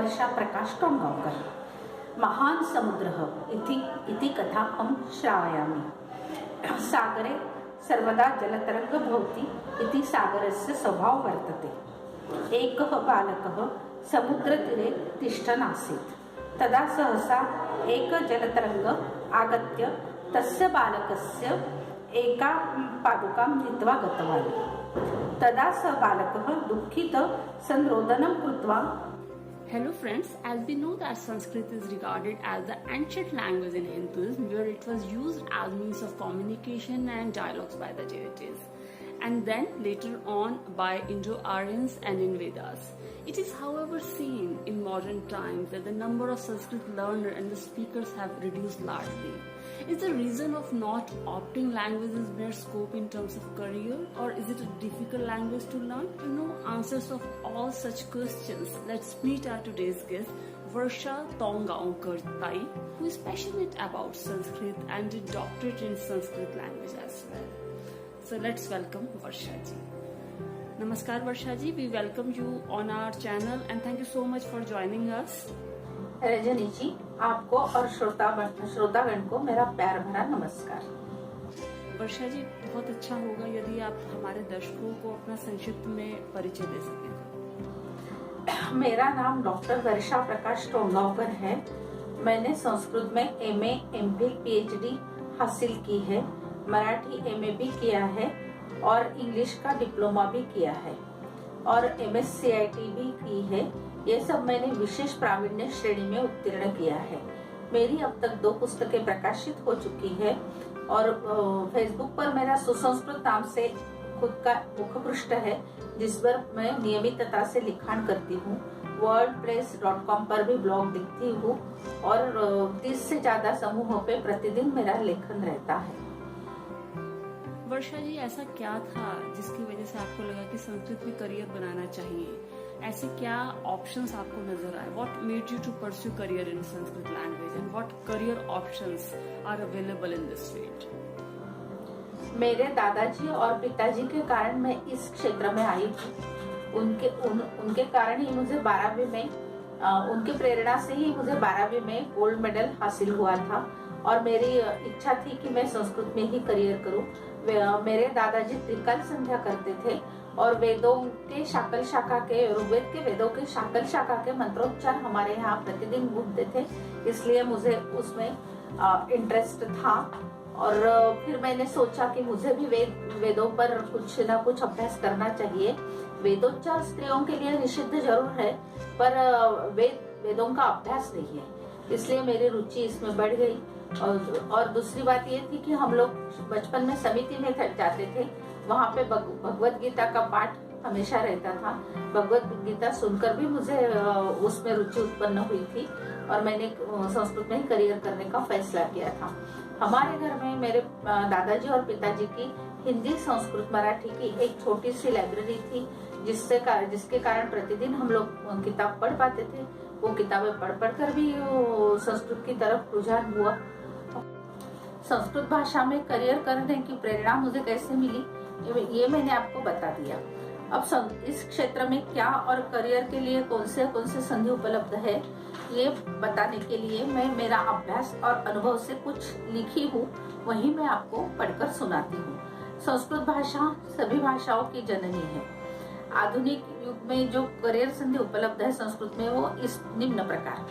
वर्षा प्रकाश टोंगावकर। महान समुद्रः इति कथाहं श्रावयामि। सागरे सर्वदा जलतरंग भवति इति सागरस्य स्वभावः वर्तते। एकः बालकः समुद्रतीरे तिष्ठन् आसीत्। तदा सहसा एक जलतरंग आगत्य तस्य बालकस्य एका पादुकां नीत्वा गतवान्। तदा सः बालकः दुःखितः सन् रोदनं कृत्वा Hello friends, as we know that Sanskrit is regarded as the ancient language in Hinduism, where it was used as means of communication and dialogues by the deities, and then later on by Indo-Aryans and in Vedas. It is however seen in modern times that the number of Sanskrit learners and the speakers have reduced largely. Is the reason of not opting languages mere scope in terms of career, or is it a difficult language to learn? To know answers of all such questions, let's meet our today's guest, Varsha Tongaonkar Tai, who is passionate about Sanskrit and did doctorate in Sanskrit language as well. So let's welcome Varsha ji. Namaskar Varsha ji, we welcome you on our channel and thank you so much for joining us. Rajni जी, आपको और श्रोतागण को मेरा प्यार भरा नमस्कार। वर्षा जी, बहुत अच्छा होगा यदि आप हमारे दर्शकों को अपना संक्षिप्त में परिचय दे सकें। मेरा नाम डॉक्टर वर्षा प्रकाश टोंगावकर है। मैंने संस्कृत में एमए, एमफिल, पीएचडी हासिल की है। मराठी एमए भी किया है और इंग्लिश का डिप्लोमा भी किया है और एमएससीआईटी भी की है। ये सब मैंने विशेष प्रावीण्य श्रेणी में उत्तीर्ण किया है। मेरी अब तक 2 पुस्तकें प्रकाशित हो चुकी है और फेसबुक पर मेरा सुसंस्कृत नाम से खुद का मुखपृष्ठ है, जिस पर मैं नियमितता से लिखान करती हूँ। wordpress.com पर भी ब्लॉग लिखती हूँ और 30 से ज्यादा समूहों पे प्रतिदिन मेरा लेखन रहता है। वर्षा जी, ऐसा क्या था जिसकी वजह से आपको लगा कि संस्कृत में करियर बनाना चाहिए? ऐसे क्या ऑप्शंस आपको नजर आए? What made you to pursue career in Sanskrit language and what career options are available in this field? मेरे दादाजी और पिताजी के कारण मैं इस क्षेत्र में आई हूँ। उनके कारण ही मुझे 12वीं में उनकी प्रेरणा से ही मुझे 12वीं में गोल्ड मेडल हासिल हुआ था और मेरी इच्छा थी कि मैं संस्कृत में ही करियर करूं। मेरे दादाजी त्रिकाल संध्या करते थे और वेदों के शाकल शाखा के ऋग्वेद के वेदों के शाकल शाखा के मंत्रोच्चार हमारे यहाँ प्रतिदिन गूंजते थे, इसलिए मुझे उसमें इंटरेस्ट था। और फिर मैंने सोचा कि मुझे भी वेदों पर कुछ ना कुछ अभ्यास करना चाहिए। वेदोच्चार स्त्रियों के लिए निषिद्ध जरूर है, पर वेदों का अभ्यास नहीं है, इसलिए मेरी रुचि इसमें बढ़ गई। और दूसरी बात ये थी कि हम लोग बचपन में समिति में जाते थे, वहाँ पे भगवत गीता का पाठ हमेशा रहता था। भगवत गीता सुनकर भी मुझे उसमें रुचि उत्पन्न हुई थी और मैंने संस्कृत में ही करियर करने का फैसला किया था। हमारे घर में मेरे दादाजी और पिताजी की हिंदी, संस्कृत, मराठी की एक छोटी सी लाइब्रेरी थी, जिसके कारण प्रतिदिन हम लोग किताब पढ़ पाते थे। वो किताबें पढ़ कर भी संस्कृत की तरफ रुझान हुआ। संस्कृत भाषा में करियर करने की प्रेरणा मुझे कैसे मिली, ये मैंने आपको बता दिया। अब इस क्षेत्र में क्या और करियर के लिए कौन से संधि उपलब्ध है, ये बताने के लिए मैं मेरा अभ्यास और अनुभव से कुछ लिखी हूँ, वही मैं आपको पढ़कर सुनाती हूँ। संस्कृत भाषा सभी भाषाओं की जननी है। आधुनिक युग में जो करियर संधि उपलब्ध है संस्कृत में, वो इस निम्न प्रकार।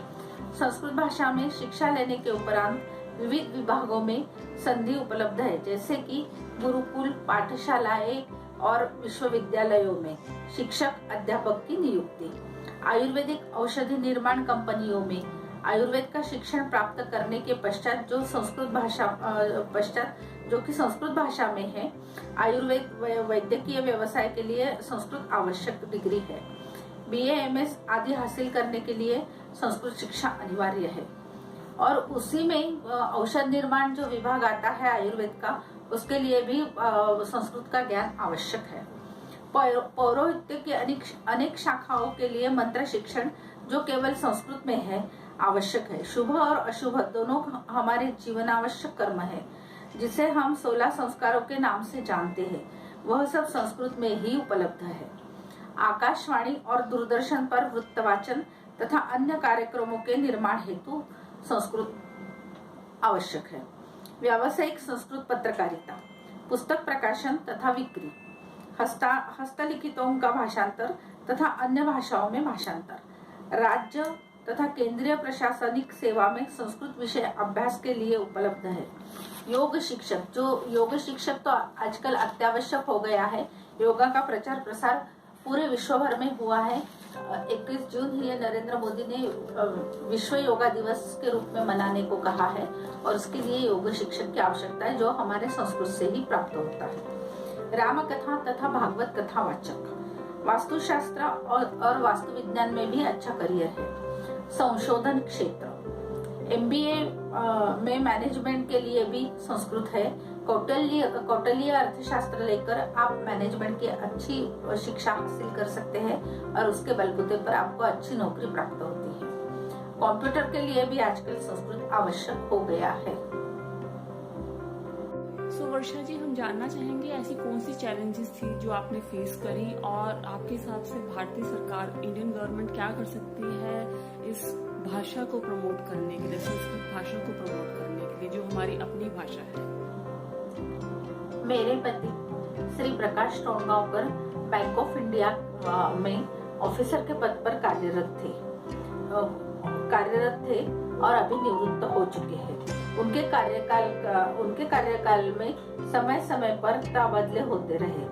संस्कृत भाषा में शिक्षा लेने के उपरांत विविध विभागों में संधि उपलब्ध है, जैसे कि गुरुकुल, पाठशालाएं और विश्वविद्यालयों में शिक्षक, अध्यापक की नियुक्ति। आयुर्वेदिक औषधि निर्माण कंपनियों में आयुर्वेद का शिक्षण प्राप्त करने के पश्चात जो कि संस्कृत भाषा में है, आयुर्वेद वैद्यकीय व्यवसाय के लिए संस्कृत आवश्यक डिग्री है। बीए, एमएस आदि हासिल करने के लिए संस्कृत शिक्षा अनिवार्य है। और उसी में औषध निर्माण जो विभाग आता है आयुर्वेद का, उसके लिए भी संस्कृत का ज्ञान आवश्यक है। पौरोहित्य की अनेक शाखाओं के लिए मंत्र शिक्षण जो केवल संस्कृत में है आवश्यक है। शुभ और अशुभ दोनों हमारे जीवन आवश्यक कर्म है, जिसे हम 16 संस्कारों के नाम से जानते हैं, वह सब संस्कृत में ही उपलब्ध है। आकाशवाणी और दूरदर्शन पर वृत्तवाचन तथा अन्य कार्यक्रमों के निर्माण हेतु संस्कृत आवश्यक है। व्यावसायिक संस्कृत पत्रकारिता, पुस्तक प्रकाशन तथा बिक्री, हस्तलिखितों का भाषांतर तथा अन्य भाषाओं में भाषांतर, राज्य तथा केंद्रीय प्रशासनिक सेवा में संस्कृत विषय अभ्यास के लिए उपलब्ध है। योग शिक्षक, जो योग शिक्षक तो आजकल अत्यावश्यक हो गया है। योगा का प्रचार प्रसार पूरे विश्व भर में हुआ है। 21 जून ये नरेंद्र मोदी ने विश्व योगा दिवस के रूप में मनाने को कहा है और उसके लिए योग शिक्षक की आवश्यकता है, जो हमारे संस्कृत से ही प्राप्त होता है। राम कथा तथा भागवत कथा वाचक, वास्तुशास्त्र और वास्तु विज्ञान में भी अच्छा करियर है। संशोधन क्षेत्र, MBA में मैनेजमेंट के लिए भी संस्कृत है। कौटिल्य अर्थशास्त्र लेकर आप मैनेजमेंट की अच्छी शिक्षा हासिल कर सकते हैं और उसके बलबूते पर आपको अच्छी नौकरी प्राप्त होती है। कंप्यूटर के लिए भी आजकल संस्कृत आवश्यक हो गया है। वर्षा जी, हम जानना चाहेंगे ऐसी कौन सी चैलेंजेस थी जो आपने फेस करी और आपके हिसाब से भारतीय सरकार, इंडियन गवर्नमेंट क्या कर सकती है इस भाषा को प्रमोट करने के लिए, संस्कृत भाषा को प्रमोट करने के लिए, जो हमारी अपनी भाषा है। मेरे पति Shri Prakash टोंगावकर bank of India में ऑफिसर के पद पर कार्यरत थे और अभी निवृत्त हो चुके हैं। उनके कार्यकाल में समय समय पर तबादले होते रहे।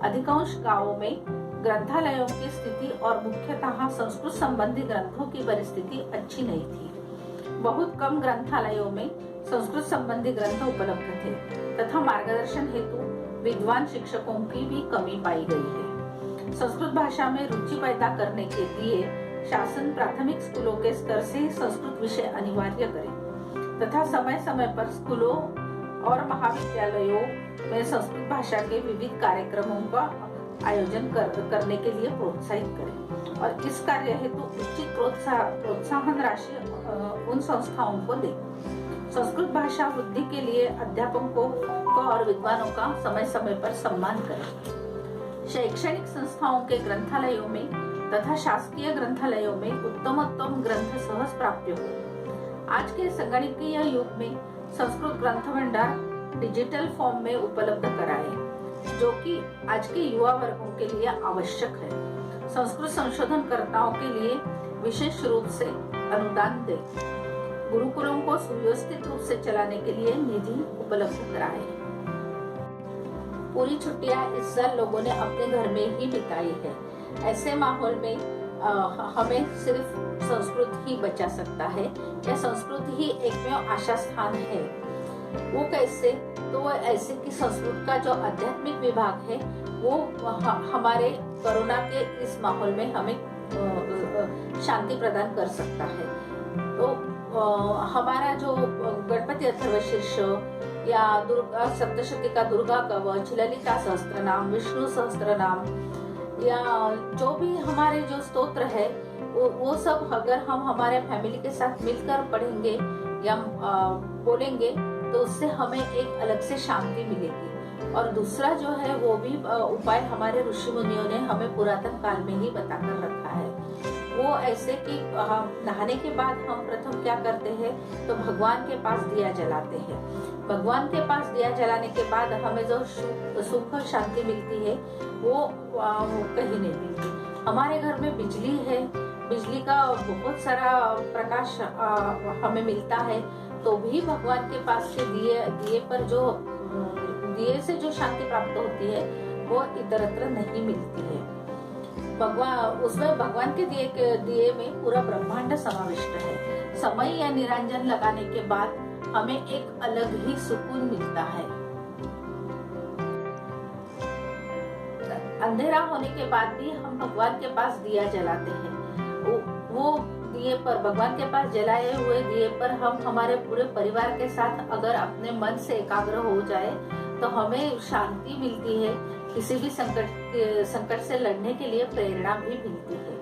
अधिकांश गांवों में ग्रंथालयों की स्थिति और मुख्यतः संस्कृत संबंधी ग्रंथों की परिस्थिति अच्छी नहीं थी। बहुत कम ग्रंथालयों में संस्कृत संबंधी ग्रंथ उपलब्ध थे तथा मार्गदर्शन हेतु विद्वान शिक्षकों की भी कमी पाई गई है। संस्कृत भाषा में रुचि पैदा करने के लिए शासन प्राथमिक स्कूलों के स्तर से संस्कृत विषय अनिवार्य करे तथा समय समय पर स्कूलों और महाविद्यालयों में संस्कृत भाषा के विविध कार्यक्रमों का आयोजन करने के लिए प्रोत्साहित करें और इस कार्य हेतु उचित प्रोत्साहन राशि उन संस्थाओं को दे। संस्कृत भाषा वृद्धि के लिए अध्यापकों और विद्वानों का समय समय पर सम्मान करें। शैक्षणिक संस्थाओं के ग्रंथालयों में तथा शासकीय ग्रंथालयों में उत्तमोत्तम ग्रंथ सहज प्राप्य हो। आज के संगणकीय युग में संस्कृत ग्रंथ भंडार डिजिटल फॉर्म में उपलब्ध कराए, जो कि आज के युवा वर्गों के लिए आवश्यक है। संस्कृत संशोधनकर्ताओं के लिए विशेष रूप से अनुदान दे। गुरुकुलों को सुव्यवस्थित रूप से चलाने के लिए निधि उपलब्ध कराए। पूरी छुट्टियां इस साल लोगों ने अपने घर में ही बिताई है। ऐसे माहौल में हमें सिर्फ संस्कृत ही बचा सकता है या संस्कृत ही एकमेव आशा स्थान है। वो कैसे? तो वो ऐसे कि संस्कृत का जो आध्यात्मिक विभाग है वो हमारे कोरोना के इस माहौल में हमें शांति प्रदान कर सकता है। तो हमारा जो गणपति अथर्वशीर्ष या दुर्गा सप्तशती का दुर्गा कवच, ललिता सहस्त्रनाम, विष्णु सहस्त्रनाम या जो भी हमारे जो स्तोत्र है वो सब अगर हम हमारे फैमिली के साथ मिलकर पढ़ेंगे या बोलेंगे तो उससे हमें एक अलग से शांति मिलेगी। और दूसरा जो है वो भी उपाय हमारे ऋषि मुनियों ने हमें पुरातन काल में ही बताकर रखा है। वो ऐसे कि नहाने के बाद हम प्रथम क्या करते हैं तो भगवान के पास दिया जलाते हैं। भगवान के पास दिया जलाने के बाद हमें जो सुख शांति मिलती है वो कहीं नहीं मिलती। हमारे घर में बिजली है, बिजली का बहुत सारा प्रकाश हमें मिलता है, तो भी भगवान के पास से दिए पर जो दिए से जो शांति प्राप्त होती है वो इतरत्र नहीं मिलती है। भगवान के दिए में पूरा ब्रह्मांड समाविष्ट है। समय या निरंजन लगाने के बाद हमें एक अलग ही सुकून मिलता है। अंधेरा होने के बाद भी हम भगवान के पास दिया जलाते हैं। वो दिए पर, भगवान के पास जलाए हुए दिए पर हम हमारे पूरे परिवार के साथ अगर अपने मन से एकाग्र हो जाए तो हमें शांति मिलती है। किसी भी संकट से लड़ने के लिए प्रेरणा भी मिलती है।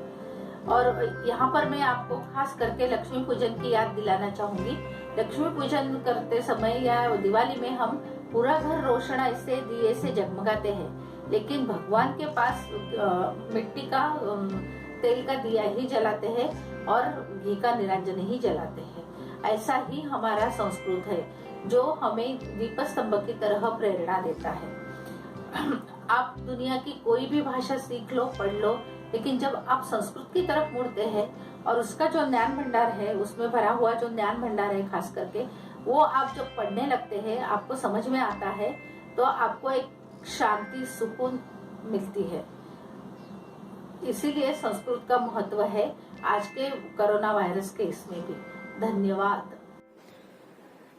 और यहाँ पर मैं आपको खास करके लक्ष्मी पूजन की याद दिलाना चाहूंगी। लक्ष्मी पूजन करते समय या दिवाली में हम पूरा घर रोशनाई से दिए से जगमगाते हैं, लेकिन भगवान के पास मिट्टी का तेल का दिया ही जलाते हैं और घी का निरंजन ही जलाते हैं। ऐसा ही हमारा संस्कृत है जो हमें दीपस्तंभ की तरह प्रेरणा देता है। आप दुनिया की कोई भी भाषा सीख लो, पढ़ लो, लेकिन जब आप संस्कृत की तरफ मुड़ते हैं और उसका जो ज्ञान भंडार है, उसमें भरा हुआ जो ज्ञान भंडार है खास करके, वो आप जब पढ़ने लगते हैं, आपको समझ में आता है, तो आपको एक शांति, सुकून मिलती है। इसीलिए संस्कृत का महत्व है आज के कोरोना वायरस के इसमें भी। धन्यवाद।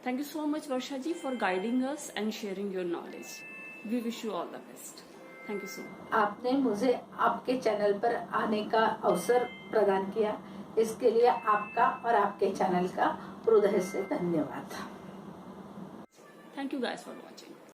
Thank you so much, Varsha ji, for guiding us and sharing your knowledge. We wish you all the best. Thank you so much. आपने मुझे आपके चैनल पर आने का अवसर प्रदान किया, इसके लिए आपका और आपके चैनल का हृदय से धन्यवाद। Thank you guys for watching.